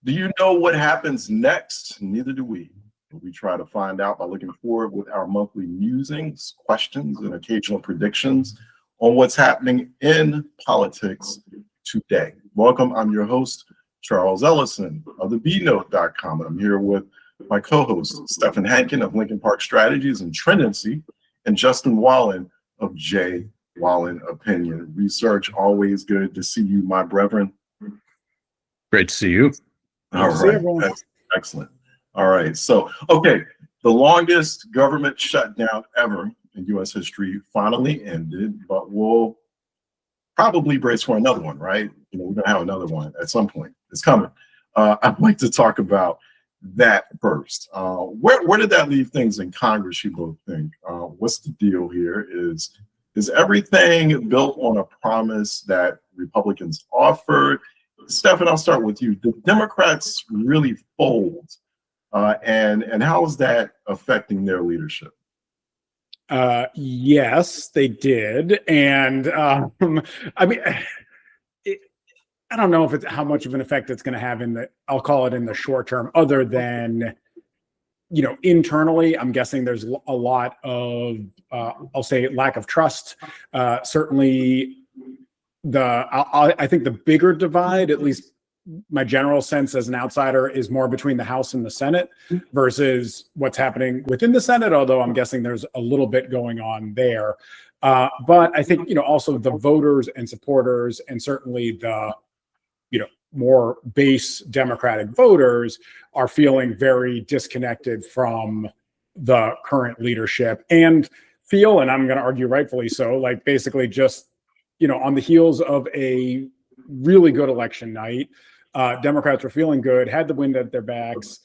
Do you know what happens next? Neither do we. We try to find out by looking forward with our monthly musings, questions, and occasional predictions on what's happening in politics today. Welcome. I'm your host, Charles Ellison of the bnote.com. I'm here with my co-host, Stephen Hankin of Lincoln Park Strategies and Trendency, and Justin Wallen of J. Wallen Opinion Research. Always good to see you, my brethren. Great to see you. All right. Excellent. All right. So, okay. The longest government shutdown ever in U.S. history finally ended, but we'll probably brace for another one, right? You know, we're going to have another one at some point. It's coming. I'd like to talk about that first. Where did that leave things in Congress, you both think? What's the deal here? Is everything built on a promise that Republicans offered? Stephen, I'll start with you. Did Democrats really fold? And how is that affecting their leadership? Yes, they did. And I mean, I don't know if it's how much of an effect it's going to have I'll call it in the short term, other than, you know, internally, I'm guessing there's a lot of, I'll say, lack of trust. Certainly, I think the bigger divide, at least my general sense as an outsider, is more between the House and the Senate versus what's happening within the Senate, although I'm guessing there's a little bit going on there. But I think, you know, also the voters and supporters, and certainly the, you know, more base Democratic voters are feeling very disconnected from the current leadership and feel, and I'm going to argue rightfully so, like basically just, you know, on the heels of a really good election night, Democrats were feeling good, had the wind at their backs.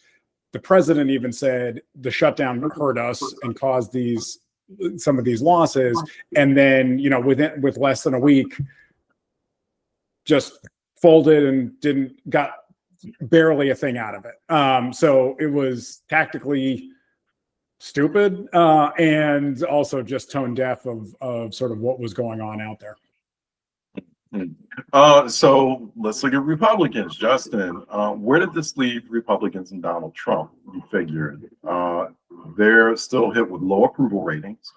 The president even said the shutdown hurt us and caused some of these losses. And then, you know, with less than a week, just folded and got barely a thing out of it. So it was tactically stupid and also just tone deaf of sort of what was going on out there. So let's look at Republicans. Justin, where did this leave Republicans and Donald Trump? You figured they're still hit with low approval ratings.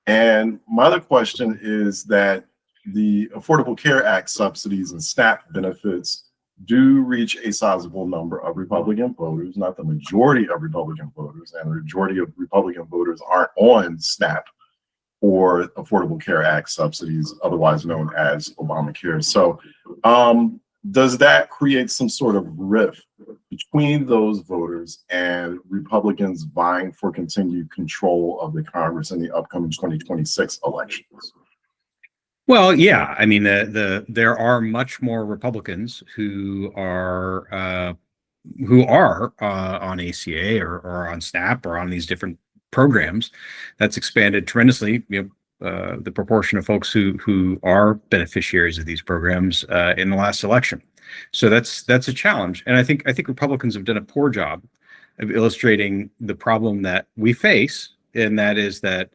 And my other question is that the Affordable Care Act subsidies and SNAP benefits do reach a sizable number of Republican voters, not the majority of Republican voters, and the majority of Republican voters aren't on SNAP or Affordable Care Act subsidies, otherwise known as Obamacare. So does that create some sort of rift between those voters and Republicans vying for continued control of the Congress in the upcoming 2026 elections? Well, yeah. I mean, there are much more Republicans who are on ACA or on SNAP or on these different programs. That's expanded tremendously. You know, the proportion of folks who are beneficiaries of these programs in the last election. So that's a challenge, and I think Republicans have done a poor job of illustrating the problem that we face, and that is that,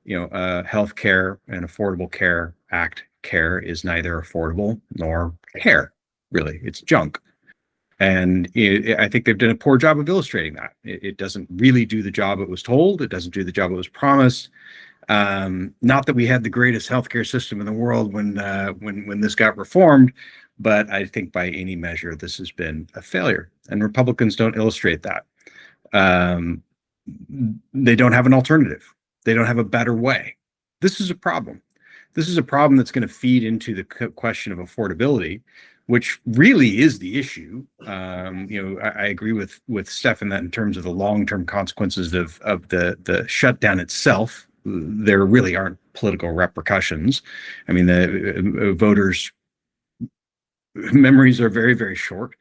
you know, health care and Affordable Care Act care is neither affordable nor care. Really, it's junk. And I think they've done a poor job of illustrating that. It doesn't really do the job it was told. It doesn't do the job it was promised. Not that we had the greatest healthcare system in the world when this got reformed, but I think by any measure, this has been a failure. And Republicans don't illustrate that. They don't have an alternative. They don't have a better way. This is a problem. This is a problem that's going to feed into the question of affordability, which really is the issue. You know, I agree with Stephen that in terms of the long-term consequences of the shutdown itself, there really aren't political repercussions. I mean, the voters' memories are very, very short.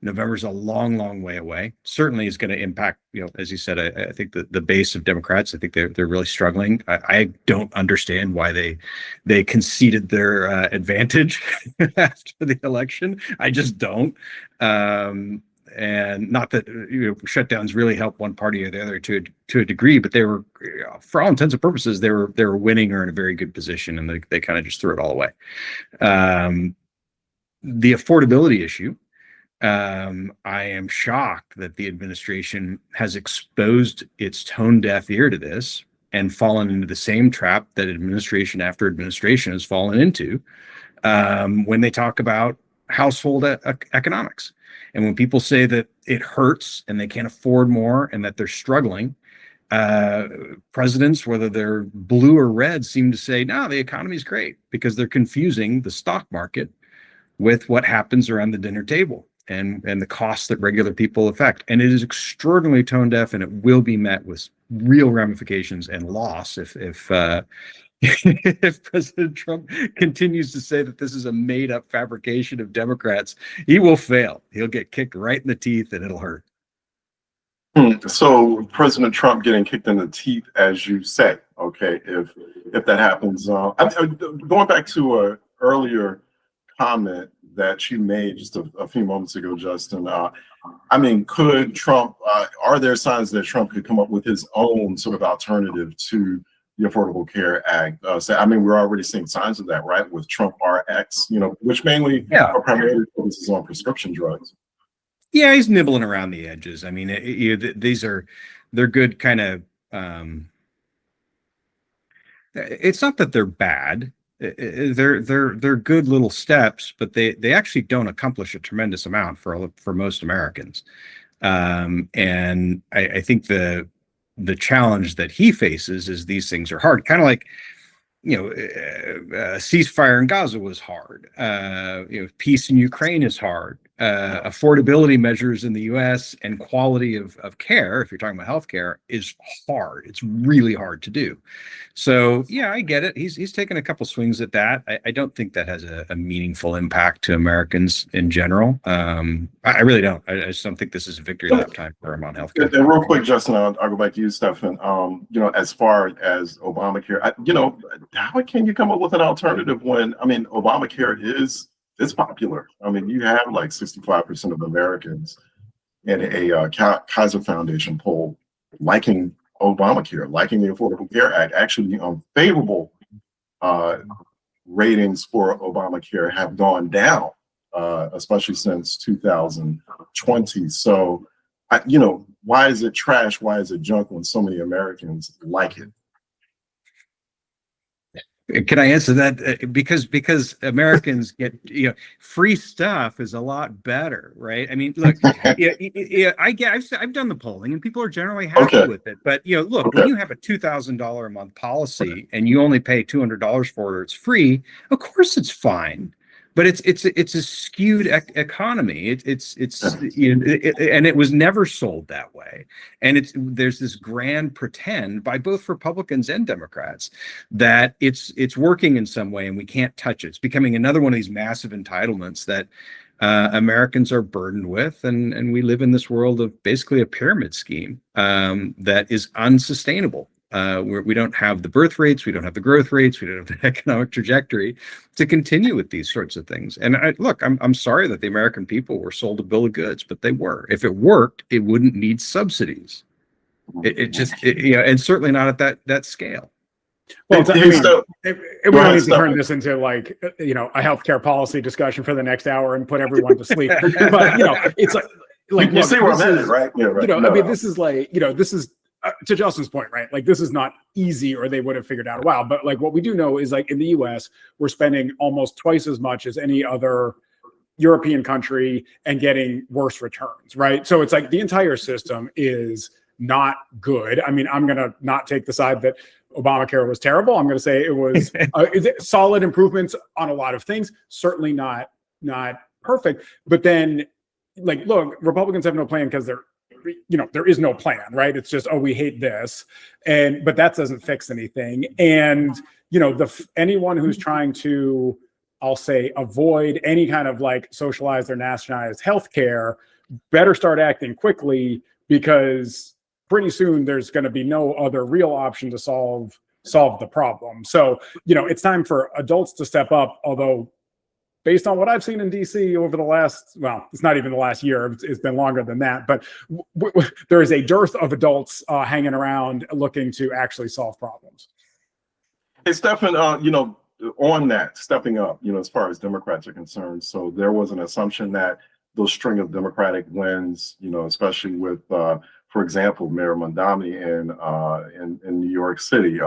November's a long, long way away. Certainly is going to impact, you know, as you said, I think the base of Democrats, I think they're really struggling. I don't understand why they conceded their advantage after the election. I just don't. And not that, you know, shutdowns really help one party or the other to a degree, but they were, for all intents and purposes, they were winning or in a very good position, and they kind of just threw it all away. The affordability issue I am shocked that the administration has exposed its tone deaf ear to this and fallen into the same trap that administration after administration has fallen into when they talk about household economics. And when people say that it hurts and they can't afford more and that they're struggling, presidents, whether they're blue or red, seem to say, no, the economy is great, because they're confusing the stock market with what happens around the dinner table and the costs that regular people affect. And it is extraordinarily tone deaf, and it will be met with real ramifications and loss if if President Trump continues to say that this is a made-up fabrication of Democrats. He will fail. He'll get kicked right in the teeth, and it'll hurt. So President Trump getting kicked in the teeth, as you say, okay, if that happens, going back to a earlier comment that you made just a few moments ago, Justin. I mean, could Trump? Are there signs that Trump could come up with his own sort of alternative to the Affordable Care Act? I mean, we're already seeing signs of that, right? With Trump RX, which mainly or primarily focuses on prescription drugs. Yeah, he's nibbling around the edges. I mean, they're good kind of. It's not that they're bad. They're good little steps, but they actually don't accomplish a tremendous amount for most Americans. And I think the challenge that he faces is these things are hard. Kind of like, ceasefire in Gaza was hard. Peace in Ukraine is hard. Affordability measures in the U.S. and quality of care, if you're talking about healthcare, is hard. It's really hard to do. So yeah, I get it. He's taken a couple swings at that. I don't think that has a meaningful impact to Americans in general. I really don't. I just don't think this is a victory lap time for him on healthcare. And real quick, Justin, I'll go back to you, Stefan. As far as Obamacare, how can you come up with an alternative when, I mean, Obamacare is popular. I mean, you have like 65% of Americans in a Kaiser Foundation poll liking Obamacare, liking the Affordable Care Act. Actually, favorable ratings for Obamacare have gone down, especially since 2020. So, why is it trash? Why is it junk when so many Americans like it? Can I answer that? Because Americans get, free stuff is a lot better, right? I mean, look, I've done the polling and people are generally happy with it. But look, when you have a $2,000 a month policy and you only pay $200 for it, or it's free, of course it's fine. But it's a skewed economy. And it was never sold that way. And there's this grand pretend by both Republicans and Democrats that it's working in some way and we can't touch it. It's becoming another one of these massive entitlements that Americans are burdened with, and we live in this world of basically a pyramid scheme that is unsustainable. We don't have the birth rates, we don't have the growth rates, we don't have the economic trajectory to continue with these sorts of things. And I'm sorry that the American people were sold a bill of goods, but they were. If it worked, it wouldn't need subsidies. And certainly not at that scale. Well, we don't need to turn this into like a healthcare policy discussion for the next hour and put everyone to sleep. But it's like you see where I'm headed, right? Yeah, right. I mean, this is like this is. To Justin's point, right? Like, this is not easy, or they would have figured out a while. But like, what we do know is, like, in the U.S., we're spending almost twice as much as any other European country and getting worse returns, right? So it's like the entire system is not good. I mean, I'm gonna not take the side that Obamacare was terrible. I'm gonna say it was solid improvements on a lot of things. Certainly not perfect. But then, like, look, Republicans have no plan because there is no plan, right? It's just, we hate this. But that doesn't fix anything. And, anyone who's trying to, I'll say, avoid any kind of like socialized or nationalized healthcare better start acting quickly, because pretty soon there's going to be no other real option to solve the problem. So, it's time for adults to step up, although based on what I've seen in DC over the last, it's not even the last year, it's been longer than that, but there is a dearth of adults hanging around looking to actually solve problems. Hey, Stefan, on that, stepping up, as far as Democrats are concerned. So there was an assumption that those string of Democratic wins, especially with, for example, Mayor Mondami in New York City,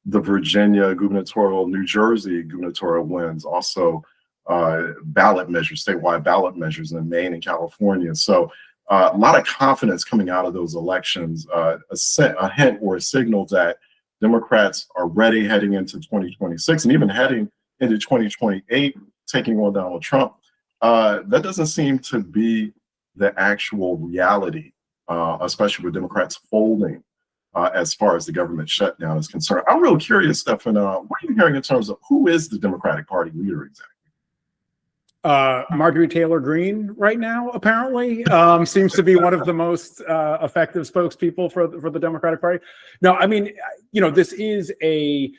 the Virginia gubernatorial, New Jersey gubernatorial wins, also ballot measures, statewide ballot measures in Maine and California. So a lot of confidence coming out of those elections, a hint or a signal that Democrats are ready heading into 2026 and even heading into 2028, taking on Donald Trump. That doesn't seem to be the actual reality, especially with Democrats folding as far as the government shutdown is concerned. I'm real curious, Stefan, what are you hearing in terms of who is the Democratic Party leader exactly? Marjorie Taylor Greene right now apparently seems to be one of the most effective spokespeople for the Democratic Party. No, I mean, this is a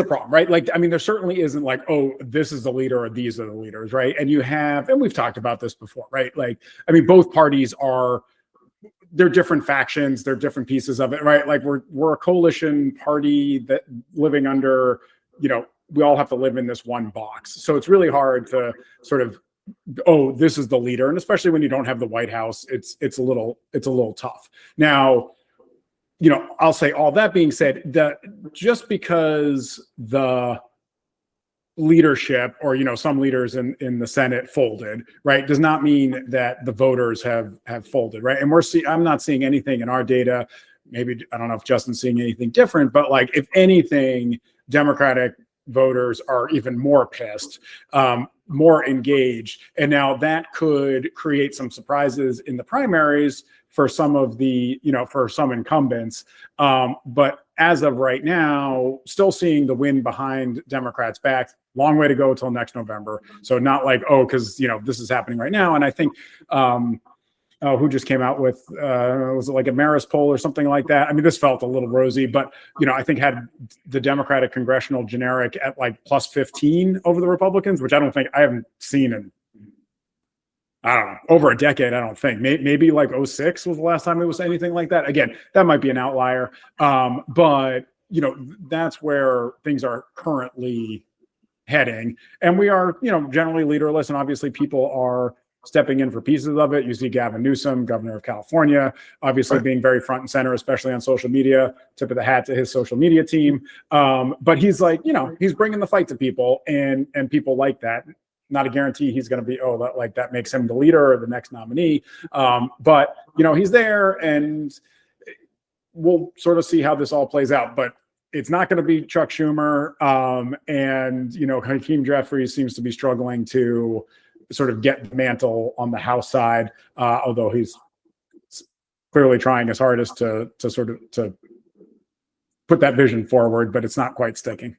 problem, right? Like, I mean, there certainly isn't like, oh, this is the leader or these are the leaders, right? And and we've talked about this before, right? Like, I mean, both parties they're different factions, they're different pieces of it, right? Like we're a coalition party that living under, we all have to live in this one box. So it's really hard to sort of, oh, this is the leader. And especially when you don't have the White House, it's a little tough. Now, I'll say all that being said, that just because the leadership or, some leaders in the Senate folded, right, does not mean that the voters have folded, right? And I'm not seeing anything in our data. Maybe, I don't know if Justin's seeing anything different, but like, if anything, Democratic voters are even more pissed, more engaged. And now that could create some surprises in the primaries for some of the, for some incumbents. But as of right now, still seeing the wind behind Democrats' back. Long way to go till next November. So not like, oh, because, this is happening right now. And I think, who just came out with, was it like a Marist poll or something like that? I mean, this felt a little rosy, but, I think had the Democratic congressional generic at like plus 15 over the Republicans, which I haven't seen in, I don't know, over a decade, I don't think. Maybe like 06 was the last time it was anything like that. Again, that might be an outlier. But, that's where things are currently heading. And we are, generally leaderless, and obviously people are stepping in for pieces of it. You see Gavin Newsom, governor of California, obviously being very front and center, especially on social media. Tip of the hat to his social media team. But he's like, he's bringing the fight to people, and people like that. Not a guarantee he's going to be, that makes him the leader or the next nominee. But, he's there, and we'll sort of see how this all plays out. But it's not going to be Chuck Schumer. And, Hakeem Jeffries seems to be struggling to sort of get the mantle on the House side, although he's clearly trying his hardest to put that vision forward, but it's not quite sticking.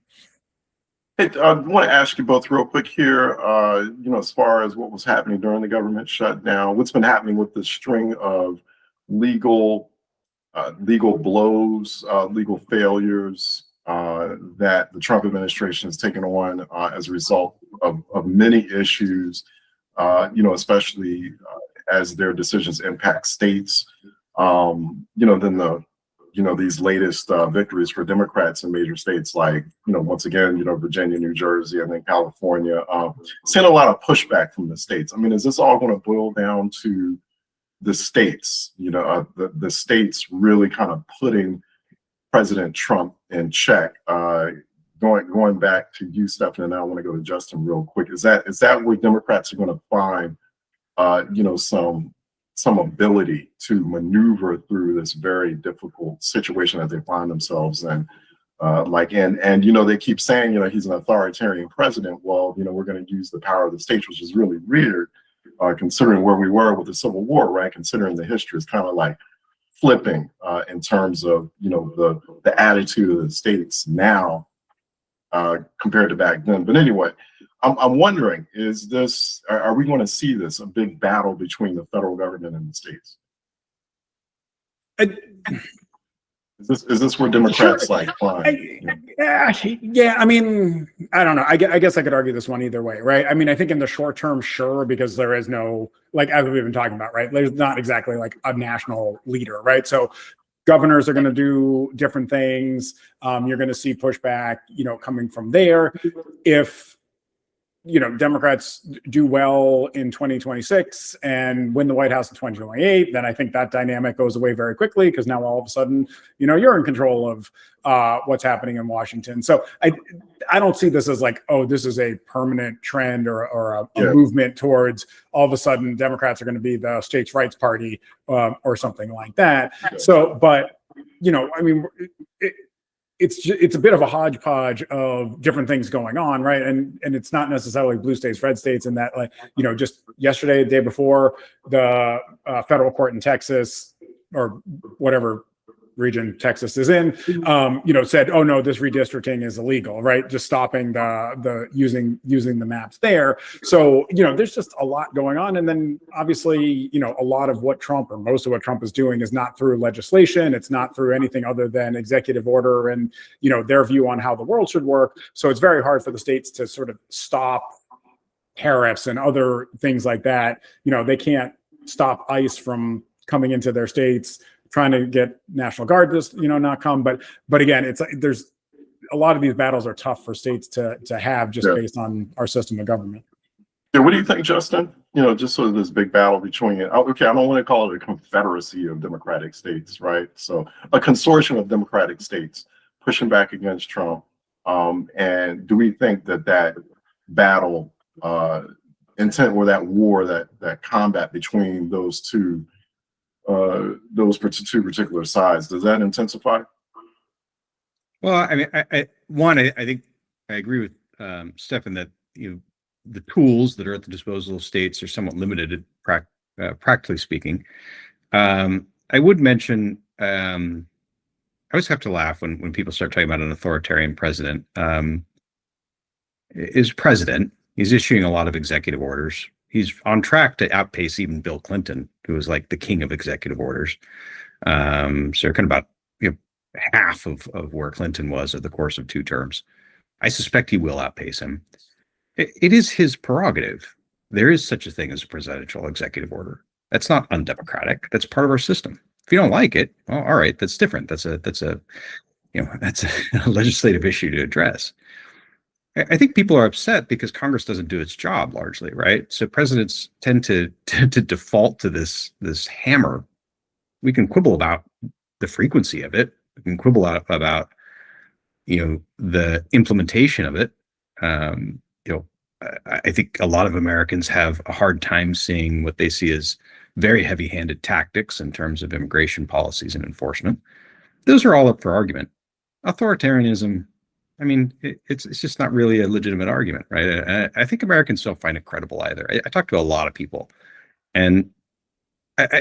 Hey, I want to ask you both real quick here, as far as what was happening during the government shutdown, what's been happening with the string of legal blows, legal failures that the Trump administration has taken on as a result of many issues, especially as their decisions impact states. Then these latest victories for Democrats in major states like, once again, Virginia, New Jersey, and then California, seeing a lot of pushback from the states. I mean, is this all going to boil down to the states, the states really kind of putting President Trump in check? Going back to you, Stephan, and I want to go to Justin real quick. Is that where Democrats are going to find, some ability to maneuver through this very difficult situation that they find themselves in? They keep saying, he's an authoritarian president. Well, we're going to use the power of the states, which is really weird, considering where we were with the Civil War, right? Considering the history is kind of like flipping in terms of, the attitude of the states now compared to back then. But anyway, I'm wondering, are we going to see this, a big battle between the federal government and the states? Is this where Democrats Sure. Yeah, I mean, I don't know. I guess I could argue this one either way, right? I mean, I think in the short term, sure, because there is no, as we've been talking about, right? There's not exactly like a national leader, right? So governors are going to do different things. You're going to see pushback, coming from there. If Democrats do well in 2026 and win the White House in 2028, then I think that dynamic goes away very quickly, because now all of a sudden, you're in control of what's happening in Washington. So I don't see this as like, oh, this is a permanent trend or a movement towards all of a sudden Democrats are going to be the states' rights party or something like that. So, but it's a bit of a hodgepodge of different things going on, right? And it's not necessarily blue states, red states, and that, like, just yesterday, the day before, the federal court in Texas, or whatever region Texas is in, said, oh no, this redistricting is illegal, right? Just stopping the using the maps there. So, there's just a lot going on. And then obviously, a lot of what Trump, or most of what Trump is doing, is not through legislation. It's not through anything other than executive order and, their view on how the world should work. So it's very hard for the states to sort of stop tariffs and other things like that. They can't stop ICE from coming into their states, trying to get National Guard to, not come. But again, it's like there's a lot of these battles are tough for states to have, just based on our system of government. Yeah, what do you think, Justin? Just sort of this big battle between it. Okay, I don't want to call it a confederacy of democratic states, right? So a consortium of democratic states pushing back against Trump. And do we think that battle intent, or that war, that combat between those two particular sides, does that intensify? Well, I mean, I think I agree with Stefan that the tools that are at the disposal of states are somewhat limited, practically speaking. I would mention, I always have to laugh when people start talking about an authoritarian president. He's issuing a lot of executive orders. He's on track to outpace even Bill Clinton, who was like the king of executive orders. So kind of about half of where Clinton was over the course of 2 terms. I suspect he will outpace him. It is his prerogative. There is such a thing as a presidential executive order. That's not undemocratic. That's part of our system. If you don't like it, well, all right, that's different. That's a legislative issue to address. I think people are upset because Congress doesn't do its job largely, right? So presidents tend to default to this hammer. We can quibble about the frequency of it. We can quibble about the implementation of it. I think a lot of Americans have a hard time seeing what they see as very heavy-handed tactics in terms of immigration policies and enforcement. Those are all up for argument. Authoritarianism, I mean, it's just not really a legitimate argument, right? I think Americans don't find it credible either. I talk to a lot of people, and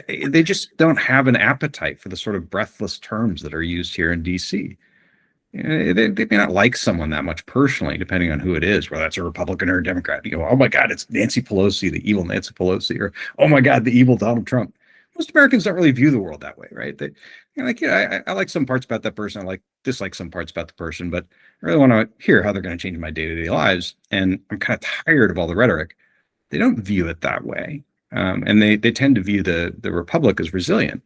they just don't have an appetite for the sort of breathless terms that are used here in D.C. They may not like someone that much personally, depending on who it is, whether that's a Republican or a Democrat. Oh my God, it's Nancy Pelosi, the evil Nancy Pelosi, or oh my God, the evil Donald Trump. Most Americans don't really view the world that way, right? I like some parts about that person. I dislike some parts about the person, but I really want to hear how they're going to change my day-to-day lives. And I'm kind of tired of all the rhetoric. They don't view it that way. And they tend to view the Republic as resilient,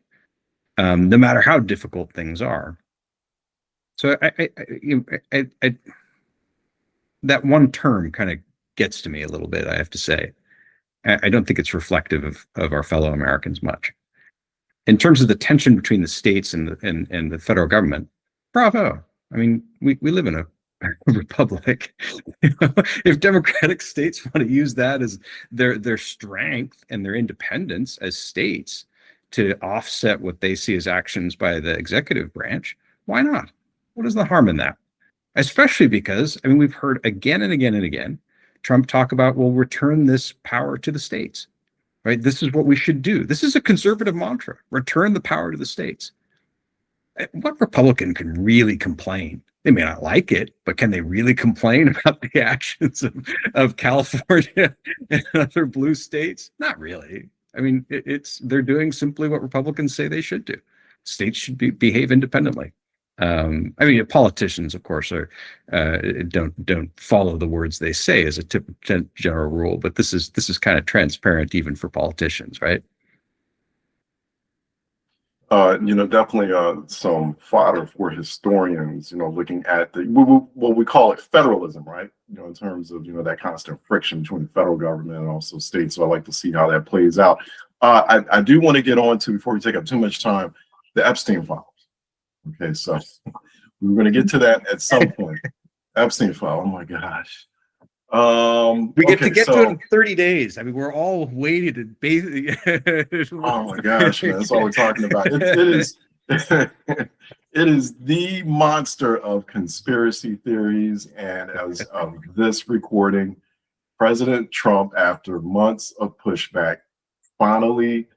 no matter how difficult things are. So that one term kind of gets to me a little bit, I have to say. I don't think it's reflective of our fellow Americans much. In terms of the tension between the states and the federal government, bravo. I mean, we live in a republic. If democratic states want to use that as their strength and their independence as states to offset what they see as actions by the executive branch, why not? What is the harm in that? Especially because, I mean, we've heard again and again and again Trump talk about, we'll return this power to the states, right? This is what we should do. This is a conservative mantra, return the power to the states. What Republican can really complain? They may not like it, but can they really complain about the actions of California and other blue states? Not really. I mean, they're doing simply what Republicans say they should do. States should behave independently. I mean, politicians, of course, don't follow the words they say as a general rule, but this is kind of transparent even for politicians, right? Definitely some fodder for historians, looking at what we call it federalism, right? In terms of, that constant friction between the federal government and also states. So I like to see how that plays out. I do want to get on to, before we take up too much time, the Epstein Files. Okay, so we're going to get to that at some point. Epstein File, oh my gosh. We get to it in 30 days. I mean, we're all waiting to basically. Oh my gosh, man, that's all we're talking about. It is the monster of conspiracy theories. And as of this recording, President Trump, after months of pushback, finally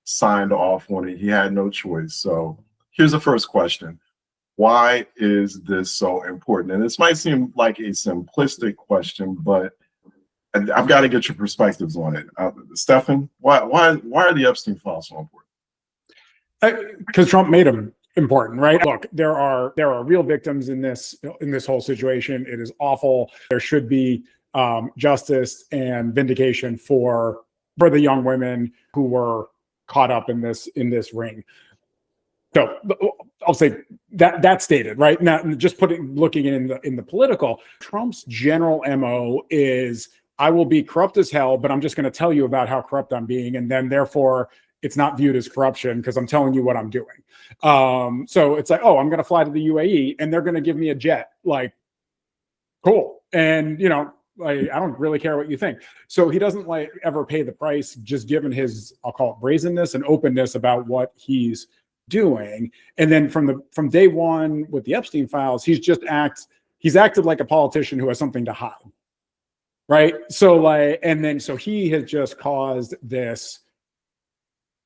signed off on it. He had no choice. So here's the first question. Why is this so important? And this might seem like a simplistic question, but I've got to get your perspectives on it. Stefan, why are the Epstein Files so important? Because Trump made them important, right? Look, there are real victims in this whole situation. It is awful. There should be justice and vindication for the young women who were caught up in this ring. So I'll say that stated, right? Now, just looking in the political, Trump's general MO is, I will be corrupt as hell, but I'm just going to tell you about how corrupt I'm being, and then therefore it's not viewed as corruption because I'm telling you what I'm doing. So it's like, oh, I'm going to fly to the UAE and they're going to give me a jet. Like, cool. And I don't really care what you think. So he doesn't ever pay the price, just given his, I'll call it brazenness and openness about what he's doing. And then from day one with the Epstein Files, he's acted like a politician who has something to hide, right? So so he has just caused this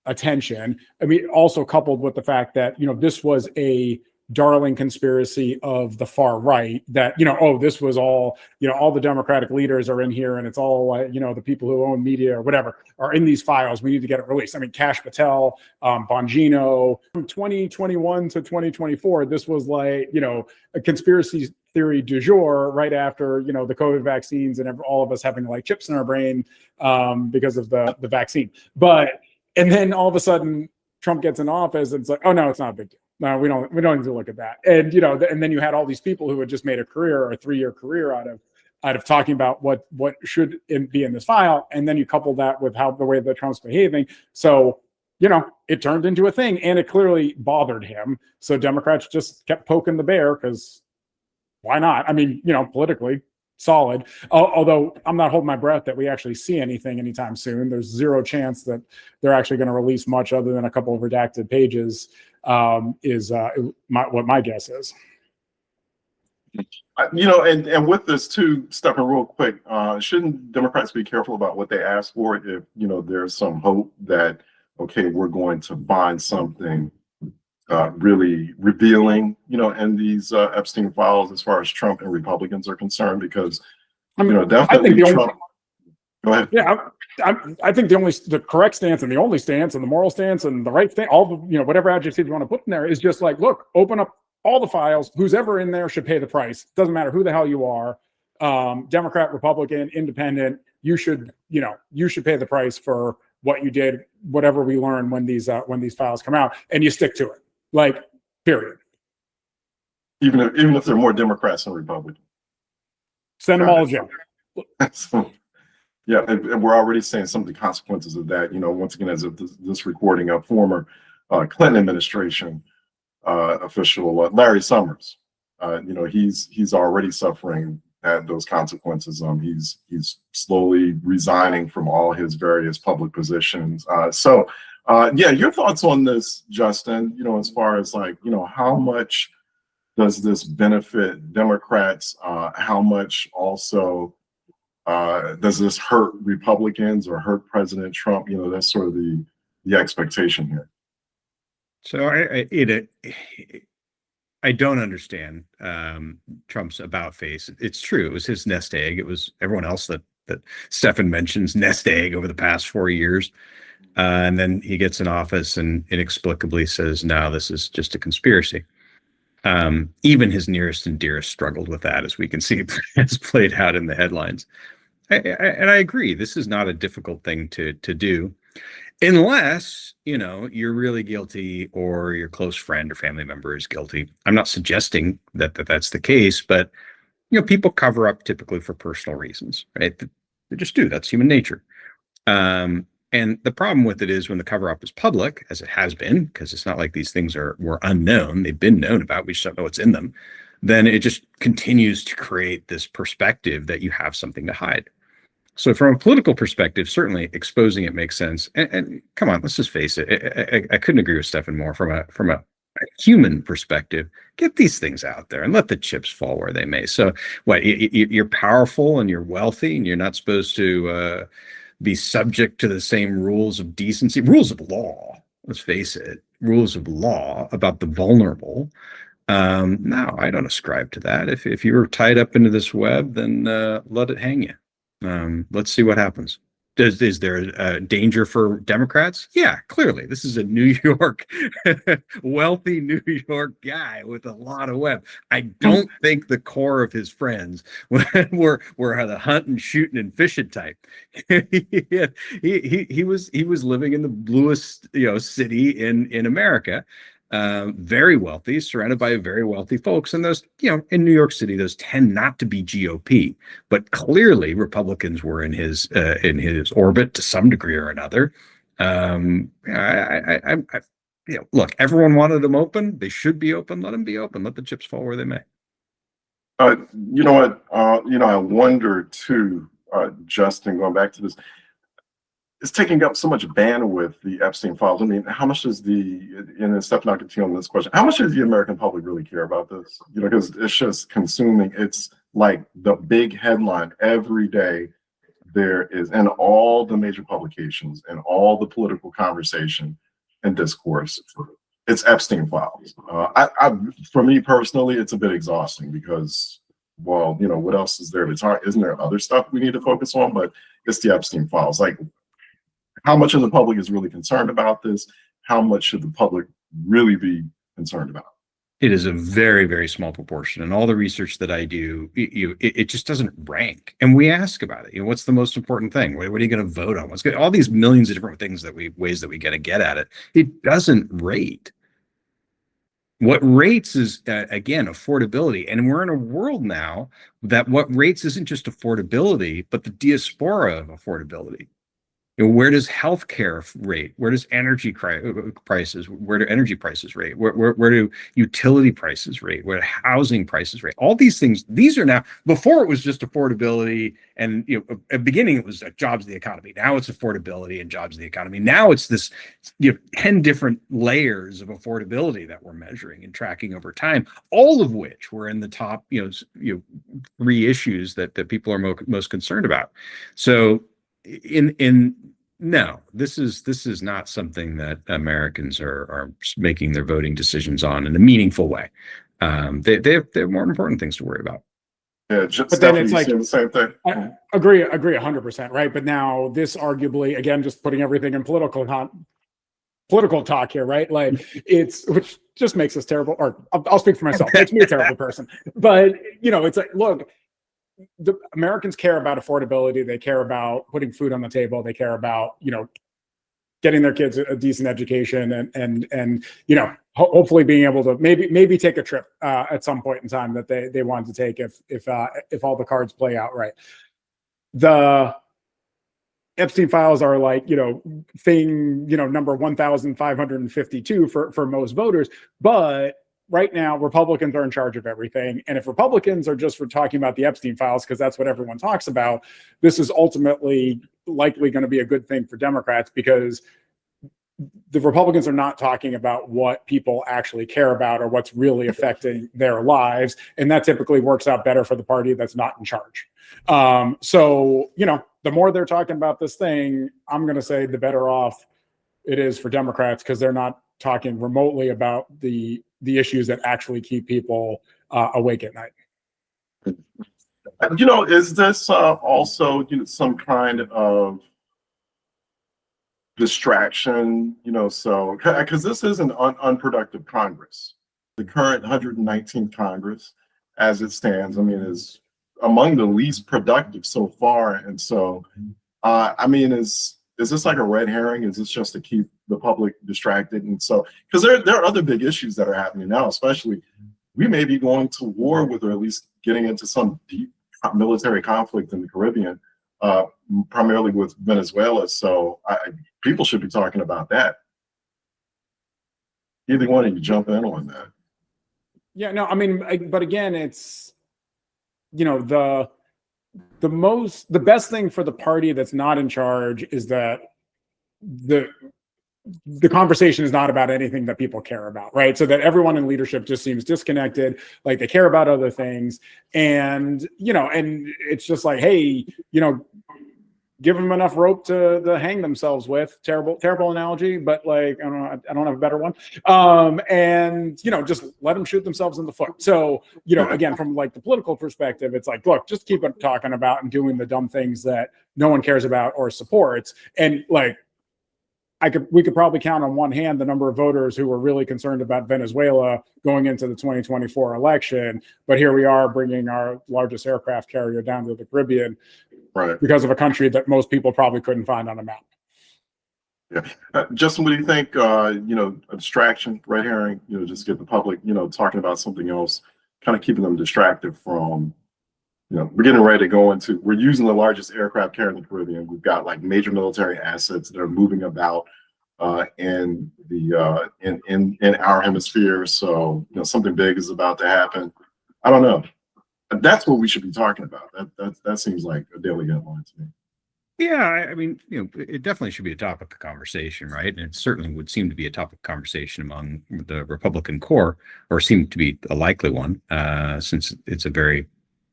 attention. I mean, also coupled with the fact that this was a darling conspiracy of the far right, that this was all all the Democratic leaders are in here, and it's all the people who own media or whatever are in these files. We need to get it released. I mean, Kash Patel, Bongino, from 2021 to 2024, this was a conspiracy theory du jour, right after the COVID vaccines and all of us having chips in our brain because of the vaccine. And then all of a sudden Trump gets in office and it's like, oh no, it's not a big deal. No, we don't need to look at that. And and then you had all these people who had just made a 3-year career out of talking about what should be in this file, and then you couple that with the way that Trump's behaving. So it turned into a thing, and it clearly bothered him. So Democrats just kept poking the bear, because why not? I mean, politically solid. Although I'm not holding my breath that we actually see anything anytime soon. There's zero chance that they're actually going to release much other than a couple of redacted pages. Is what my guess is. And with this too, Stefan, real quick, shouldn't Democrats be careful about what they ask for if there's some hope that we're going to find something really revealing, in these Epstein Files as far as Trump and Republicans are concerned? Because definitely Trump. Go ahead. Yeah, I think the correct stance and the only stance and the moral stance and the right thing, all the whatever adjective you want to put in there, is just look, open up all the files. Who's ever in there should pay the price. Doesn't matter who the hell you are, Democrat, Republican, Independent. You should pay the price for what you did. Whatever we learn when these files come out, and you stick to it. Period. Even if they're more Democrats than Republicans, send them all to jail. So, yeah, and we're already saying some of the consequences of that. Once again, as of this recording, a former Clinton administration official, Larry Summers, he's already suffering those consequences. He's slowly resigning from all his various public positions. Your thoughts on this, Justin? As far as how much does this benefit Democrats? How much also does this hurt Republicans or hurt President Trump? That's sort of the expectation here. So I don't understand Trump's about face. It's true. It was his nest egg. It was everyone else that Stefan mentions nest egg over the past 4 years. And then he gets in office and inexplicably says, no, this is just a conspiracy. Even his nearest and dearest struggled with that, as we can see it's played out in the headlines. And I agree, this is not a difficult thing to do. Unless, you're really guilty or your close friend or family member is guilty. I'm not suggesting that that's the case, but people cover up typically for personal reasons, right? They just do. That's human nature. And the problem with it is when the cover up is public, as it has been, because it's not like these things were unknown. They've been known about. We just don't know what's in them. Then it just continues to create this perspective that you have something to hide. So from a political perspective, certainly exposing it makes sense. And come on, let's just face it. I couldn't agree with Stefan more from a human perspective. Get these things out there and let the chips fall where they may. So what, you're powerful and you're wealthy and you're not supposed to be subject to the same rules of decency, rules of law. Let's face it, rules of law about the vulnerable. No, I don't ascribe to that. If you're tied up into this web, then let it hang you. Let's see what happens. Is there a danger for Democrats? Yeah, clearly. This is a New York, wealthy New York guy with a lot of web. I don't think the core of his friends were the hunting, shooting, and fishing type. he was living in the bluest city in America. Very wealthy, surrounded by very wealthy folks. And those, in New York City, those tend not to be GOP, but clearly Republicans were in his orbit to some degree or another. Look, everyone wanted them open. They should be open. Let them be open. Let the chips fall where they may. You know what? I wonder too, Justin, going back to this, it's taking up so much bandwidth, the Epstein files. I mean, how much does and Steph, not continue on this question, how much does the American public really care about this? Because it's just consuming. It's like the big headline every day there is, in all the major publications and all the political conversation and discourse, it's Epstein files. For me personally, it's a bit exhausting because, well, what else is there to talk? Isn't there other stuff we need to focus on? But it's the Epstein files. Like, how much of the public is really concerned about this? How much should the public really be concerned about? It is a very, very small proportion. And all the research that I do, it just doesn't rank. And we ask about it. What's the most important thing? What are you going to vote on? All these millions of different things ways that we get to get at it. It doesn't rate. What rates is, again, affordability. And we're in a world now that what rates isn't just affordability, but the diaspora of affordability. Where does healthcare rate? Where does energy prices? Where do energy prices rate? Where do utility prices rate? Where do housing prices rate? All these things. These are now. Before it was just affordability, and at the beginning it was jobs of the economy. Now it's affordability and jobs of the economy. Now it's this 10 different layers of affordability that we're measuring and tracking over time. All of which were in the top 3 issues that people are most concerned about. So. No, this is not something that Americans are making their voting decisions on in a meaningful way. They have more important things to worry about. Yeah, but then it's like the same thing. I agree 100%, right? But now this arguably, again, just putting everything in political talk here, right? Like which just makes us terrible. Or I'll speak for myself. Makes me a terrible person. But it's like, look. The Americans care about affordability. They care about putting food on the table. They care about, getting their kids a decent education and hopefully being able to maybe take a trip at some point in time that they want to take if all the cards play out right. The Epstein files are like, thing, number 1,552 for most voters, but right now, Republicans are in charge of everything. And if Republicans are just for talking about the Epstein files, because that's what everyone talks about, this is ultimately likely going to be a good thing for Democrats because the Republicans are not talking about what people actually care about or what's really affecting their lives. And that typically works out better for the party that's not in charge. So, the more they're talking about this thing, I'm going to say the better off it is for Democrats because they're not talking remotely about the issues that actually keep people awake at night. Is this also some kind of distraction? So because this is an unproductive Congress, the current 119th Congress, as it stands, is among the least productive so far, and so is is this like a red herring? Is this just to keep the public distracted? And so, because there are other big issues that are happening now, especially we may be going to war with, or at least getting into some deep military conflict in the Caribbean, primarily with Venezuela. So people should be talking about that. Either one of you jump in on that. Yeah, no, I mean, but again, it's, the best thing for the party that's not in charge is that the conversation is not about anything that people care about, right? So that everyone in leadership just seems disconnected, like they care about other things. And, and it's just like, hey, give them enough rope to hang themselves with. Terrible analogy, but like, I don't have a better one. And, just let them shoot themselves in the foot. So, again, from like the political perspective, it's like, look, just keep talking about and doing the dumb things that no one cares about or supports. And like, we could probably count on one hand the number of voters who were really concerned about Venezuela going into the 2024 election. But here we are bringing our largest aircraft carrier down to the Caribbean, right, because of a country that most people probably couldn't find on a map. Yeah. Justin, what do you think, a distraction, red herring, just get the public, talking about something else, kind of keeping them distracted from, we're getting ready to go into, we're using the largest aircraft carrier in the Caribbean. We've got like major military assets that are moving about in the in our hemisphere. So, something big is about to happen. I don't know. That's what we should be talking about. That seems like a daily headline to me. Yeah, I mean, it definitely should be a topic of conversation, right? And it certainly would seem to be a topic of conversation among the Republican core, or seem to be a likely one, since it's a very,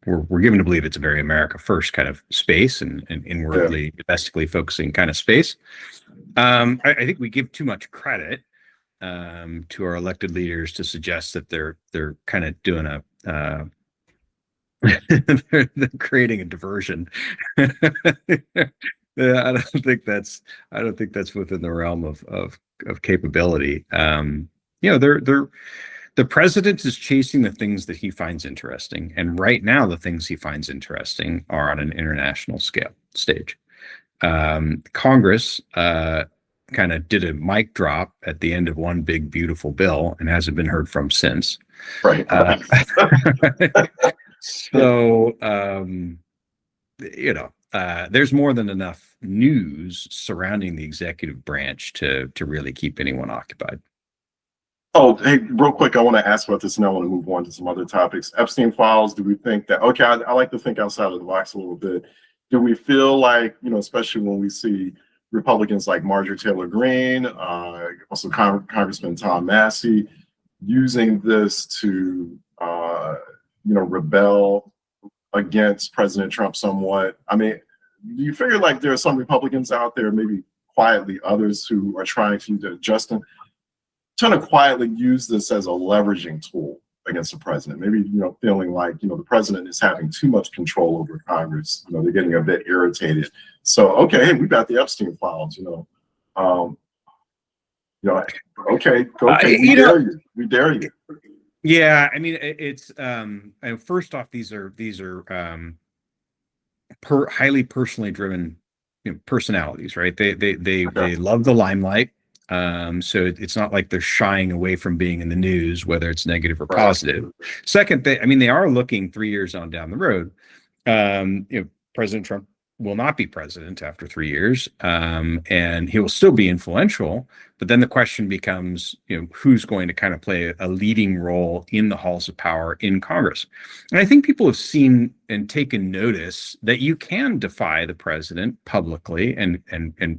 we're given to believe it's a very America first kind of space and inwardly, domestically focusing kind of space. I think we give too much credit to our elected leaders to suggest that they're kind of doing a they're creating a diversion. I don't think that's within the realm of capability. The president is chasing the things that he finds interesting, and right now the things he finds interesting are on an international stage. Congress kind of did a mic drop at the end of one big beautiful bill and hasn't been heard from since. Right. So, there's more than enough news surrounding the executive branch to really keep anyone occupied. Oh, hey, real quick, I want to ask about this, and I want to move on to some other topics. Epstien Files, do we think that, okay, I like to think outside of the box a little bit. Do we feel like, especially when we see Republicans like Marjorie Taylor Greene, also Congressman Tom Massey, using this to, rebel against President Trump somewhat? I mean, do you figure like there are some Republicans out there, maybe quietly others, who are trying to, Justin, trying to quietly use this as a leveraging tool against the president? Maybe, feeling like, the president is having too much control over Congress. They're getting a bit irritated. So, okay, hey, we got the Epstein Files, okay, we dare you. Yeah, I mean, it's first off, these are highly personally driven personalities, right? They love the limelight. So it's not like they're shying away from being in the news, whether it's negative or positive. Second, they are looking 3 years on down the road. President Trump will not be president after 3 years, and he will still be influential. But then the question becomes, who's going to kind of play a leading role in the halls of power in Congress? And I think people have seen and taken notice that you can defy the president publicly and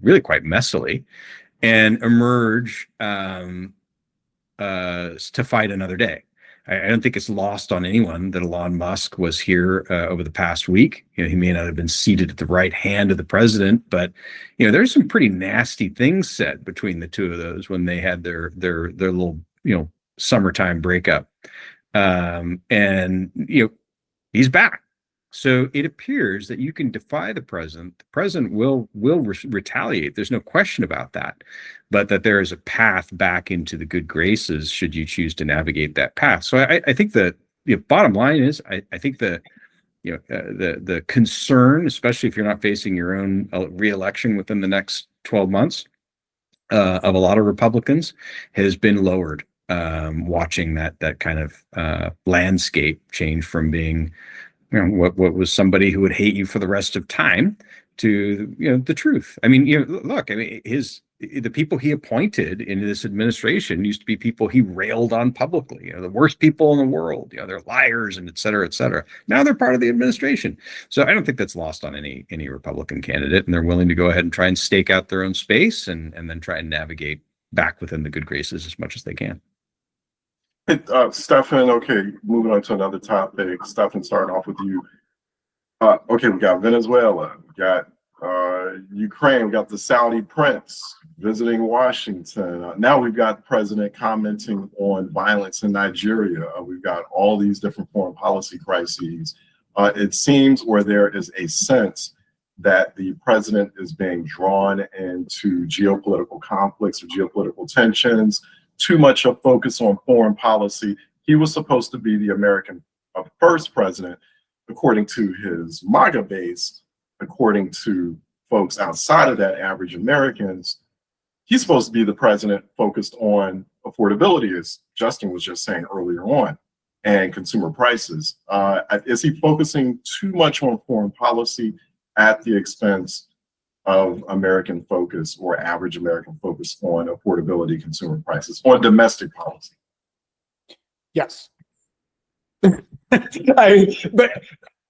really quite messily, and emerge to fight another day. I don't think it's lost on anyone that Elon Musk was here over the past week. He may not have been seated at the right hand of the president, but there's some pretty nasty things said between the two of those when they had their little summertime breakup. And he's back. So it appears that you can defy the president. The president will retaliate. There's no question about that. But that there is a path back into the good graces should you choose to navigate that path. So I think the bottom line is I think the concern, especially if you're not facing your own re-election within the next 12 months of a lot of Republicans has been lowered. Watching that kind of landscape change from being, what was somebody who would hate you for the rest of time to, the truth. I mean, look, I mean, the people he appointed into this administration used to be people he railed on publicly, the worst people in the world, they're liars and et cetera, et cetera. Now they're part of the administration. So I don't think that's lost on any Republican candidate, and they're willing to go ahead and try and stake out their own space and then try and navigate back within the good graces as much as they can. Hey, Stefan, okay, moving on to another topic. Stefan, starting off with you. Okay, we got Venezuela, we got Ukraine, we got the Saudi prince visiting Washington. Now we've got the president commenting on violence in Nigeria. We've got all these different foreign policy crises. It seems, or there is a sense, that the president is being drawn into geopolitical conflicts or geopolitical tensions. Too much of focus on foreign policy. He was supposed to be the American first president, according to his MAGA base. According to folks outside of that, average Americans, he's supposed to be the president focused on affordability, as Justin was just saying earlier on, and consumer prices. Is he focusing too much on foreign policy at the expense of American focus or average American focus on affordability, consumer prices, on domestic policy? Yes. But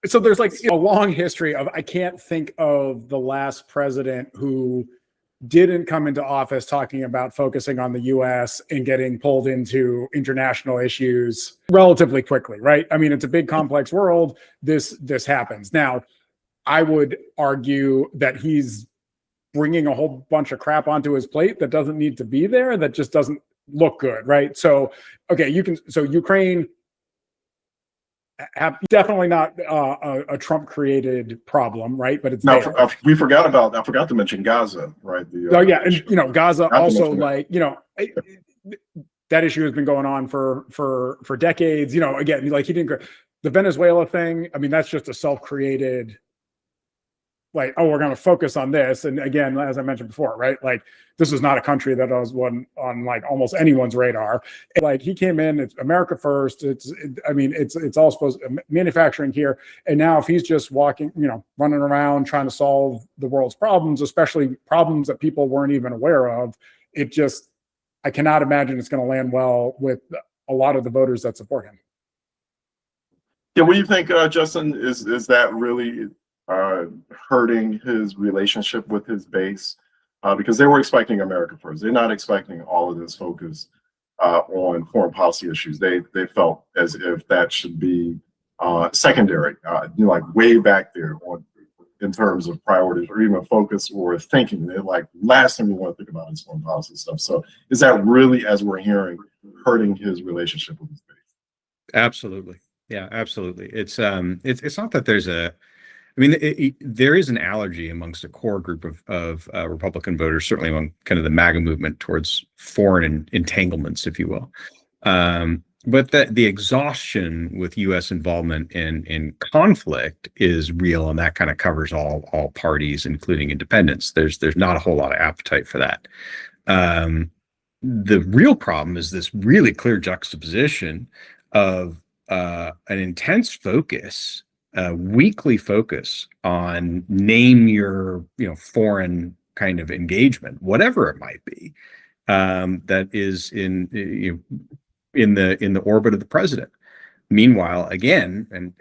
so there's like a long history of, I can't think of the last president who didn't come into office talking about focusing on the US and getting pulled into international issues relatively quickly, right? I mean, it's a big complex world. This happens. Now, I would argue that he's bringing a whole bunch of crap onto his plate that doesn't need to be there, that just doesn't look good, right? So, okay, Ukraine, definitely not a Trump created problem, right? But it's now, there. I forgot to mention Gaza, right? Yeah, and Gaza also, like, that issue has been going on for decades. Again, like, the Venezuela thing, I mean, that's just a self-created, like, oh, we're going to focus on this. And again, as I mentioned before, right? Like, this is not a country that was on like almost anyone's radar. Like, he came in, it's America first. It's all supposed to manufacturing here. And now if he's just walking, running around trying to solve the world's problems, especially problems that people weren't even aware of, I cannot imagine it's going to land well with a lot of the voters that support him. Yeah, what do you think, Justin? Is that really hurting his relationship with his base? Because they were expecting America first. They're not expecting all of this focus on foreign policy issues. They felt as if that should be secondary, like way back there in terms of priorities or even focus or thinking. They're like, last thing we want to think about is foreign policy stuff. So is that really, as we're hearing, hurting his relationship with his base? Absolutely. Yeah, absolutely. It's not that there's there is an allergy amongst a core group of Republican voters, certainly among kind of the MAGA movement, towards foreign entanglements, if you will. But the exhaustion with U.S. involvement in conflict is real, and that kind of covers all parties, including independents. There's not a whole lot of appetite for that. The real problem is this really clear juxtaposition of an intense focus, weekly focus on name your foreign kind of engagement, whatever it might be, that is in the orbit of the president. Meanwhile, again, and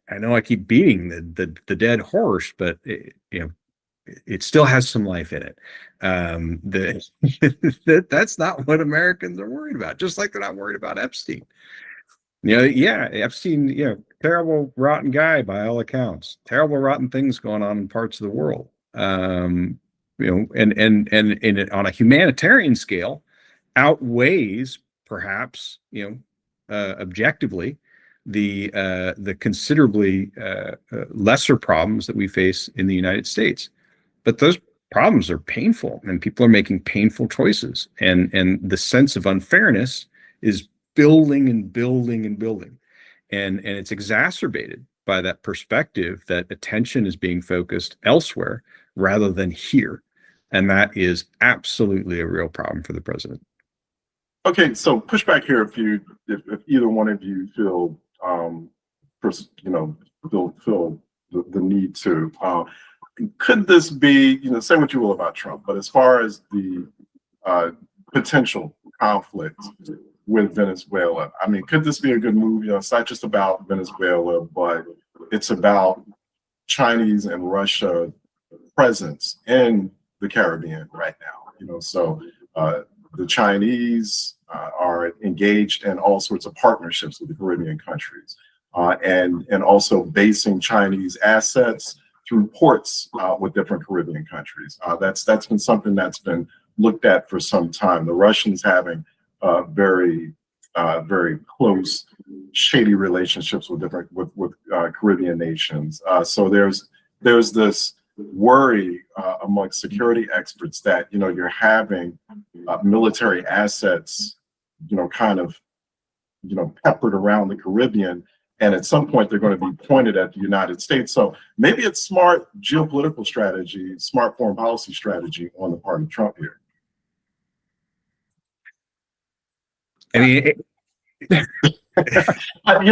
I know I keep beating the dead horse, but it still has some life in it. That's not what Americans are worried about. Just like they're not worried about Epstein. Epstein, terrible, rotten guy by all accounts. Terrible, rotten things going on in parts of the world. And on a humanitarian scale, outweighs perhaps, objectively, the considerably lesser problems that we face in the United States. But those problems are painful, and people are making painful choices, and the sense of unfairness is building and building and building, and it's exacerbated by that perspective that attention is being focused elsewhere rather than here. And that is absolutely a real problem for the president. Okay, so push back here if either one of you feel feel the need to. Could this be, say what you will about Trump, but as far as the potential conflict with Venezuela, I mean, could this be a good move? It's not just about Venezuela, but it's about Chinese and Russia presence in the Caribbean right now. So the Chinese are engaged in all sorts of partnerships with the Caribbean countries, and also basing Chinese assets through ports with different Caribbean countries. That's been something that's been looked at for some time. The Russians having very close, shady relationships with different Caribbean nations. So there's this worry amongst security experts that you're having military assets kind of peppered around the Caribbean, and at some point they're going to be pointed at the United States. So maybe it's smart geopolitical strategy, smart foreign policy strategy on the part of Trump here. I mean,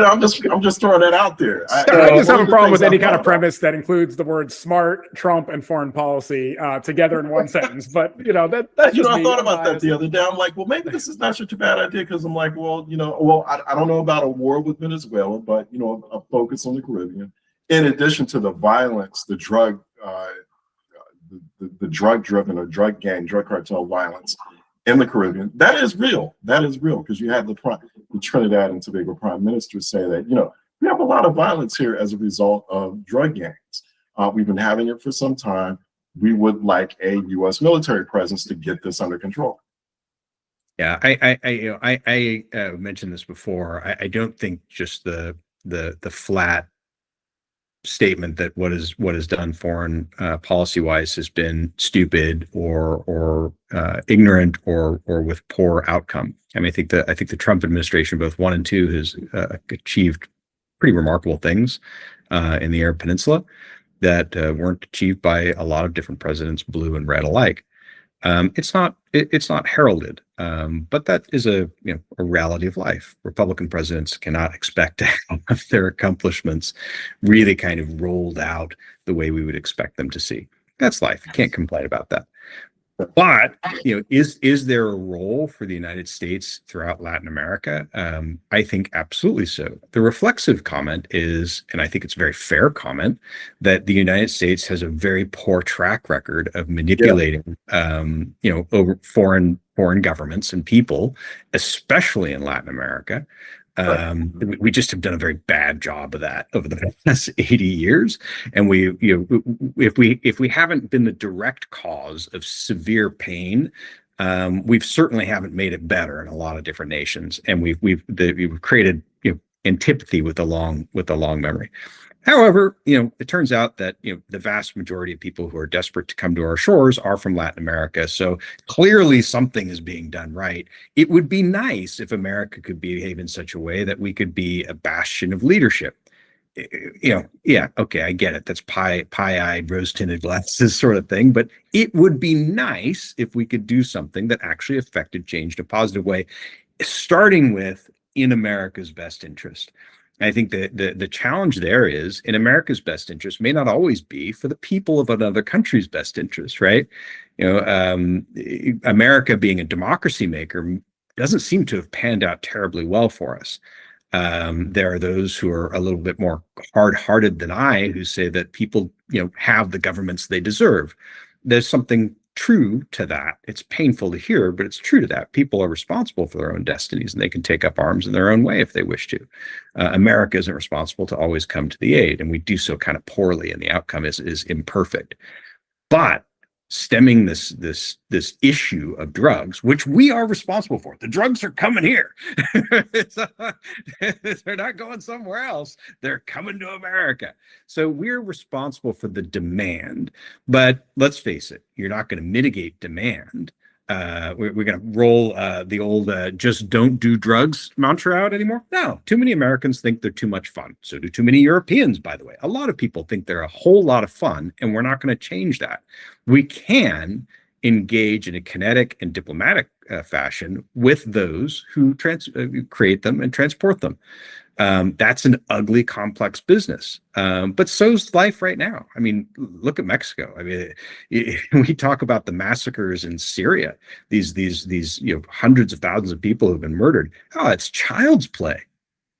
I'm just throwing that out there. I just have a problem with any kind of premise that includes the words "smart," "Trump," and "foreign policy" together in one sentence. But that's just I thought about that the other day. I'm like, well, maybe this is not such a bad idea, because I'm like, well, I don't know about a war with Venezuela, but a focus on the Caribbean, in addition to the violence, the drug, the drug-driven or drug cartel violence in the Caribbean. That is real. Because you had the Trinidad and Tobago Prime Minister say that, we have a lot of violence here as a result of drug gangs. We've been having it for some time. We would like a U.S. military presence to get this under control. Yeah, I mentioned this before. I don't think just the flat statement that what is done foreign policy wise has been stupid or ignorant or with poor outcome. I mean, I think the Trump administration, both 1 and 2, has achieved pretty remarkable things in the Arab Peninsula that weren't achieved by a lot of different presidents, blue and red alike. It's not heralded, but that is a reality of life. Republican presidents cannot expect to have their accomplishments really kind of rolled out the way we would expect them to see. That's life. You can't complain about that. But is there a role for the United States throughout Latin America? I think absolutely so. The reflexive comment is, and I think it's a very fair comment, that the United States has a very poor track record of manipulating, over foreign governments and people, especially in Latin America. We just have done a very bad job of that over the past 80 years. And if we haven't been the direct cause of severe pain, we've certainly haven't made it better in a lot of different nations. And we've created antipathy with a long memory. However, it turns out that the vast majority of people who are desperate to come to our shores are from Latin America. So clearly something is being done right. It would be nice if America could behave in such a way that we could be a bastion of leadership. Yeah, okay, I get it. That's pie-eyed, rose-tinted glasses sort of thing. But it would be nice if we could do something that actually affected change in a positive way, starting with in America's best interest. I think the challenge there is, in America's best interest may not always be for the people of another country's best interest, right? America being a democracy maker doesn't seem to have panned out terribly well for us. There are those who are a little bit more hard-hearted than I, who say that people, have the governments they deserve. There's something true to that. It's painful to hear, but it's true to that. People are responsible for their own destinies, and they can take up arms in their own way if they wish to. America isn't responsible to always come to the aid, and we do so kind of poorly, and the outcome is imperfect. But stemming this issue of drugs, which we are responsible for. The drugs are coming here. They're not going somewhere else. They're coming to America. So we're responsible for the demand. But let's face it, you're not going to mitigate demand. We're going to roll the old just don't do drugs mantra out anymore. No, too many Americans think they're too much fun. So do too many Europeans, by the way. A lot of people think they're a whole lot of fun, and we're not going to change that. We can engage in a kinetic and diplomatic fashion with those who create them and transport them. That's an ugly, complex business. But so's life right now. I mean, look at Mexico. I mean, we talk about the massacres in Syria, these hundreds of thousands of people who've been murdered. Oh, it's child's play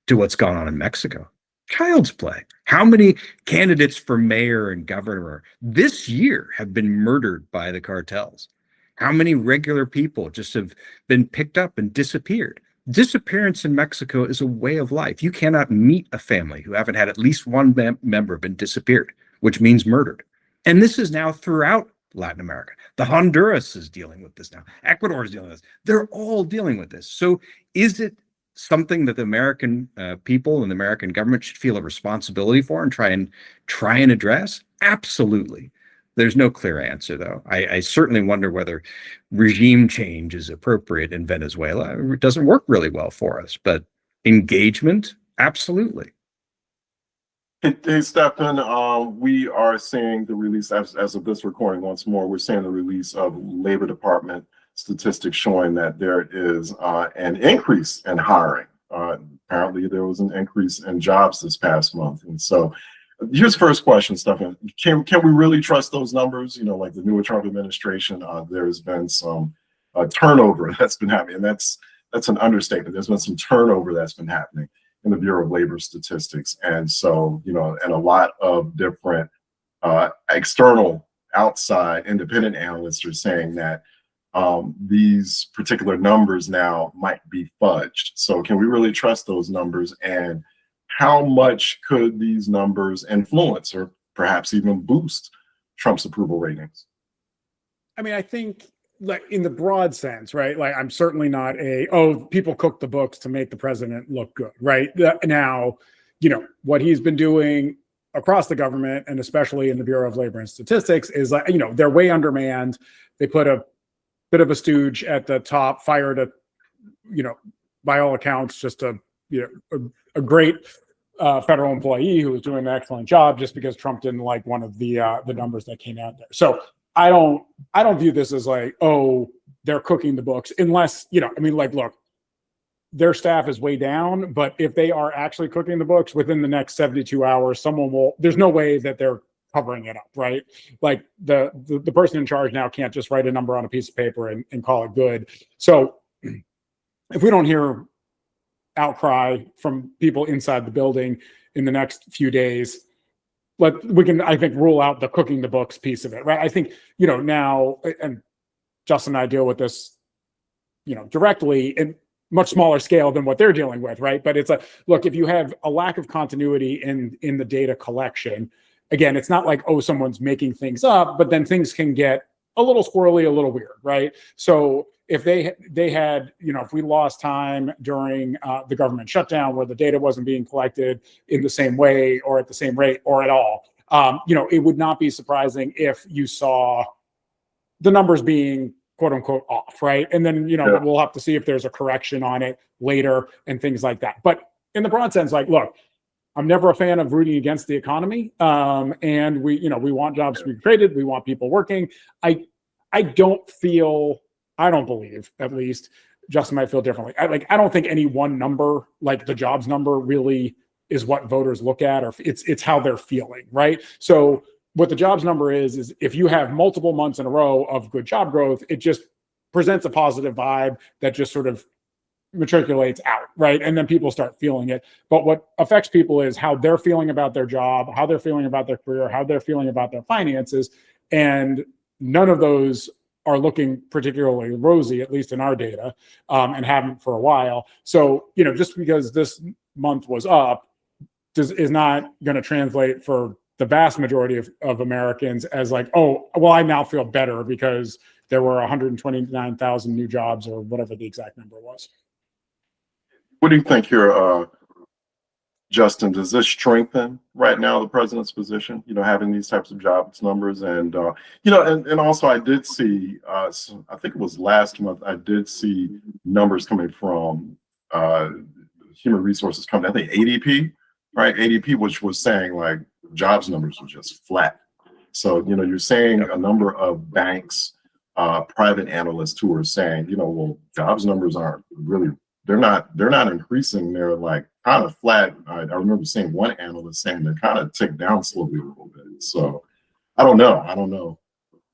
to what's gone on in Mexico. Child's play. How many candidates for mayor and governor this year have been murdered by the cartels? How many regular people just have been picked up and disappeared? Disappearance in Mexico is a way of life. You cannot meet a family who haven't had at least one member been disappeared, which means murdered. And this is now throughout Latin America. The Honduras is dealing with this now. Ecuador is dealing with this. They're all dealing with this. So is it something that the American people and the American government should feel a responsibility for and try and address? Absolutely. There's no clear answer, though. I certainly wonder whether regime change is appropriate in Venezuela. It doesn't work really well for us, but engagement, absolutely. Hey, Stefan, we are seeing the release, as of this recording once more, we're seeing the release of Labor Department statistics showing that there is an increase in hiring. Apparently, there was an increase in jobs this past month. And so here's the first question, Stefan. Can we really trust those numbers? You know, like the newer Trump administration, there's been some turnover that's been happening. And that's an understatement. There's been some turnover that's been happening in the Bureau of Labor Statistics. And so, you know, and a lot of different external, outside, independent analysts are saying that these particular numbers now might be fudged. So can we really trust those numbers? And how much could these numbers influence or perhaps even boost Trump's approval ratings? I mean, I think, like, in the broad sense, right? Like, I'm certainly not people cook the books to make the president look good, right? Now, you know, what he's been doing across the government, and especially in the Bureau of Labor and Statistics, is, like, you know, they're way undermanned. They put a bit of a stooge at the top, fired a, you know, by all accounts, just a great federal employee who was doing an excellent job, just because Trump didn't like one of the numbers that came out there. So I don't view this as like, oh, they're cooking the books, unless, you know, I mean, like, look, their staff is way down, but if they are actually cooking the books within the next 72 hours, there's no way that they're covering it up, right? Like the person in charge now can't just write a number on a piece of paper and call it good. So if we don't hear outcry from people inside the building in the next few days, we can, I think, rule out the cooking the books piece of it, right? I think, you know, now, and Justin and I deal with this, you know, directly in much smaller scale than what they're dealing with, right? But it's look, if you have a lack of continuity in the data collection, again, it's not like, oh, someone's making things up, but then things can get a little squirrely, a little weird, right? So if they had, you know, if we lost time during the government shutdown where the data wasn't being collected in the same way or at the same rate or at all, you know, it would not be surprising if you saw the numbers being quote unquote off, right? And then, you know, we'll have to see if there's a correction on it later and things like that. But in the broad sense, like, look, I'm never a fan of rooting against the economy. And we want jobs to be created. We want people working. I don't believe, at least, Justin might feel differently. I don't think any one number, like the jobs number, really is what voters look at, or it's how they're feeling, right? So what the jobs number is if you have multiple months in a row of good job growth, it just presents a positive vibe that just sort of matriculates out, right? And then people start feeling it. But what affects people is how they're feeling about their job, how they're feeling about their career, how they're feeling about their finances. And none of those are looking particularly rosy, at least in our data, and haven't for a while. So, you know, just because this month was up is not going to translate for the vast majority of Americans as like, oh, well, I now feel better because there were 129,000 new jobs or whatever the exact number was. What do you think here, Justin? Does this strengthen right now the president's position, you know, having these types of jobs numbers? And, you know, and also I did see, I think it was last month, I did see numbers coming from human resources company, I think ADP, right? ADP, which was saying like jobs numbers were just flat. So, you know, you're saying a number of banks private analysts who are saying, well, jobs numbers aren't really, they're not increasing. They're like kind of flat. I remember seeing one analyst saying they're kind of ticked down slowly a little bit. So I don't know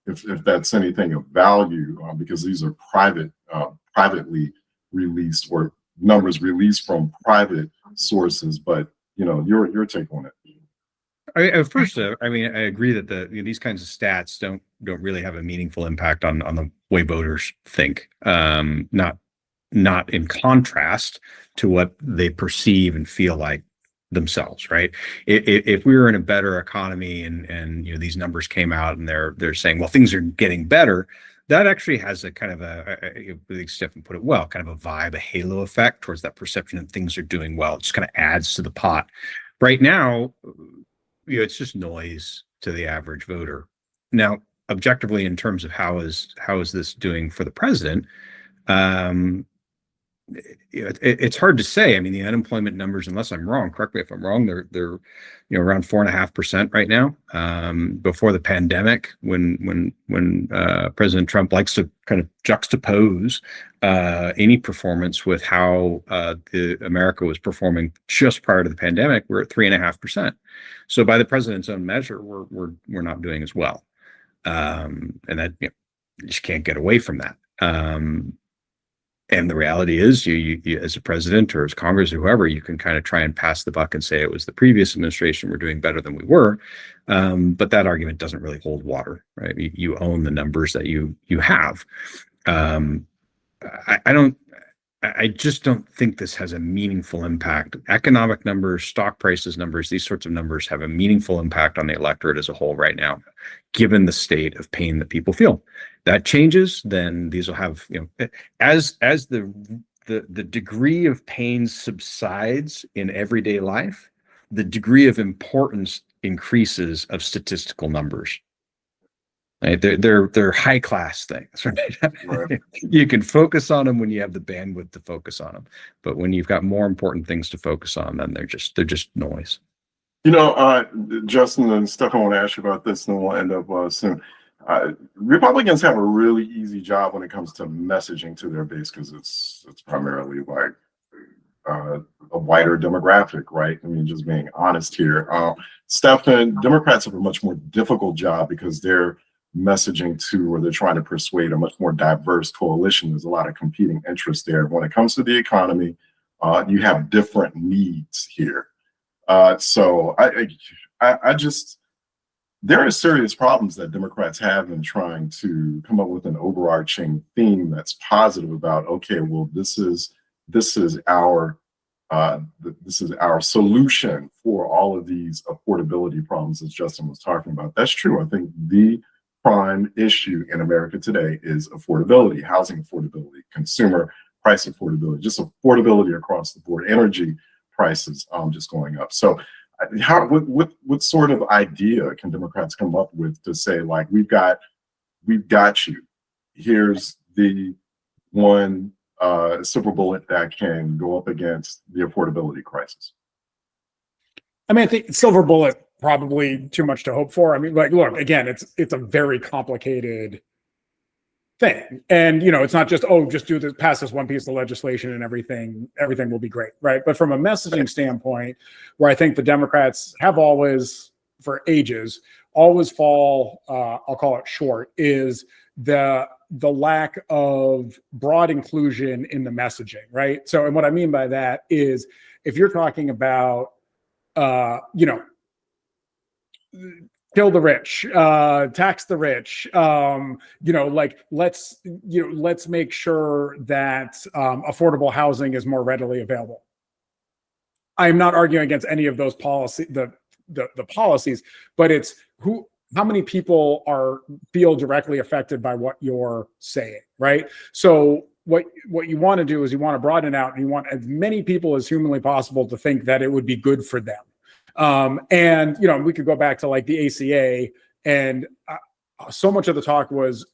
if that's anything of value, because these are privately released, or numbers released from private sources. But your take on it. First, I mean, I agree that these kinds of stats don't really have a meaningful impact on the way voters think. Not in contrast to what they perceive and feel like themselves, right? If we were in a better economy and these numbers came out and they're saying, well, things are getting better, that actually has a kind of I think Stefan put it well, kind of a vibe, a halo effect towards that perception that things are doing well. It just kind of adds to the pot. Right now, it's just noise to the average voter. Now, objectively, in terms of how is this doing for the president, it's hard to say. I mean, the unemployment numbers, unless I'm wrong, correct me if I'm wrong, they're around 4.5% right now. Before the pandemic, when President Trump likes to kind of juxtapose any performance with how America was performing just prior to the pandemic, we're at 3.5%. So by the president's own measure, we're not doing as well, and that you just can't get away from that. And the reality is, you as a president or as Congress or whoever, you can kind of try and pass the buck and say it was the previous administration were doing better than we were, but that argument doesn't really hold water, right? You own the numbers that you have. I just don't think this has a meaningful impact. Economic numbers, stock prices numbers, these sorts of numbers have a meaningful impact on the electorate as a whole right now, given the state of pain that people feel. That changes, then these will have, as the degree of pain subsides in everyday life, the degree of importance increases of statistical numbers. Right? They're high class things, right? Right. You can focus on them when you have the bandwidth to focus on them, but when you've got more important things to focus on, then they're just noise. Justin and Stefan, I want to ask you about this, and then we'll end up soon. Republicans have a really easy job when it comes to messaging to their base, because it's primarily like a wider demographic, right? I mean, just being honest here. Stefan, Democrats have a much more difficult job because they're messaging to, or they're trying to persuade a much more diverse coalition. There's a lot of competing interests there. When it comes to the economy, you have different needs here. So I just, there are serious problems that Democrats have in trying to come up with an overarching theme that's positive about, okay, well, this is our solution for all of these affordability problems that Justin was talking about. That's true. I think the prime issue in America today is affordability, housing affordability, consumer price affordability, just affordability across the board, energy prices just going up. So what sort of idea can Democrats come up with to say, like, we've got you, here's the one silver bullet that can go up against the affordability crisis? I mean, I think silver bullet, probably too much to hope for. I mean, like, look, again, it's a very complicated thing. And, it's not just, just do this, pass this one piece of legislation and everything will be great, right? But from a messaging standpoint, where I think the Democrats have always, for ages, always fall, I'll call it short, is the lack of broad inclusion in the messaging, right? So, and what I mean by that is, if you're talking about, kill the rich, tax the rich, let's make sure that affordable housing is more readily available. I'm not arguing against any of those policy, the policies, but it's how many people feel directly affected by what you're saying, right? So what you want to do is you want to broaden out, and you want as many people as humanly possible to think that it would be good for them. And we could go back to like the ACA, and so much of the talk was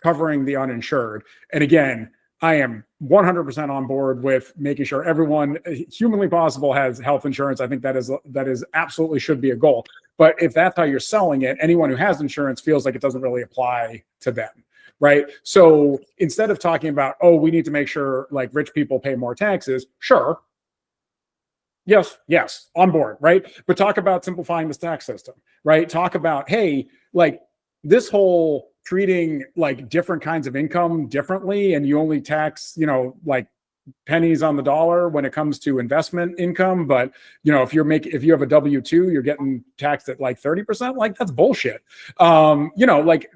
covering the uninsured. And again, I am 100% on board with making sure everyone humanly possible has health insurance. I think that is absolutely should be a goal. But if that's how you're selling it, anyone who has insurance feels like it doesn't really apply to them, right? So instead of talking about, oh, we need to make sure like rich people pay more taxes, sure. Yes, on board, right? But talk about simplifying this tax system, right? Talk about, hey, like this whole treating like different kinds of income differently, and you only tax, like pennies on the dollar when it comes to investment income. But if you have a W-2, you're getting taxed at like 30%. Like that's bullshit. Like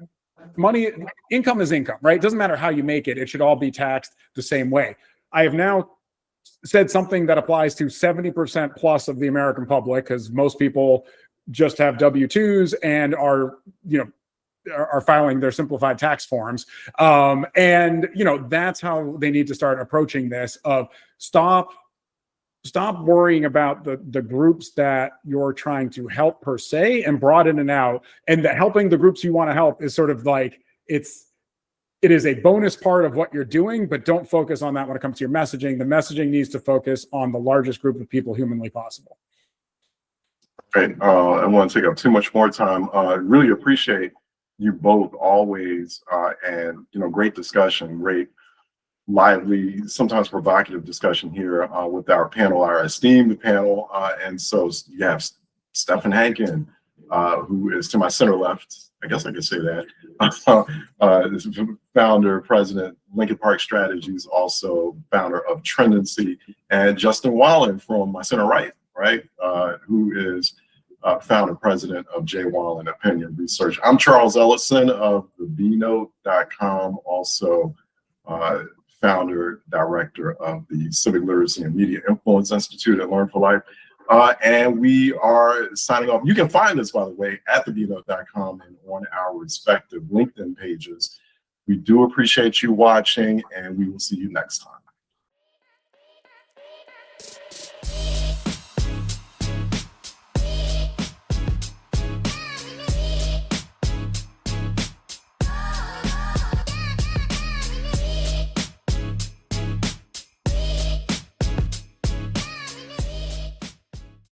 money, income is income, right? It doesn't matter how you make it. It should all be taxed the same way. I have now said something that applies to 70% plus of the American public, because most people just have W-2s and are filing their simplified tax forms. And that's how they need to start approaching this, of stop worrying about the groups that you're trying to help per se, and broaden it out. And that helping the groups you want to help is sort of like, it is a bonus part of what you're doing, but don't focus on that when it comes to your messaging. The messaging needs to focus on the largest group of people humanly possible. Great. I don't want to take up too much more time. Really appreciate you both always, and great discussion, great, lively, sometimes provocative discussion here with our panel, our esteemed panel. And so you have Stephen Hankin, who is to my center left. I guess I could say that. Founder, president, Lincoln Park Strategies, also founder of Trendency, and Justin Wallen from my center right, who is founder, president of J. Wallen Opinion Research. I'm Charles Ellison of the bnote.com, also founder, director of the Civic Literacy and Media Influence Institute at Learn for Life. And we are signing off. You can find us, by the way, at thebnote.com and on our respective LinkedIn pages. We do appreciate you watching, and we will see you next time.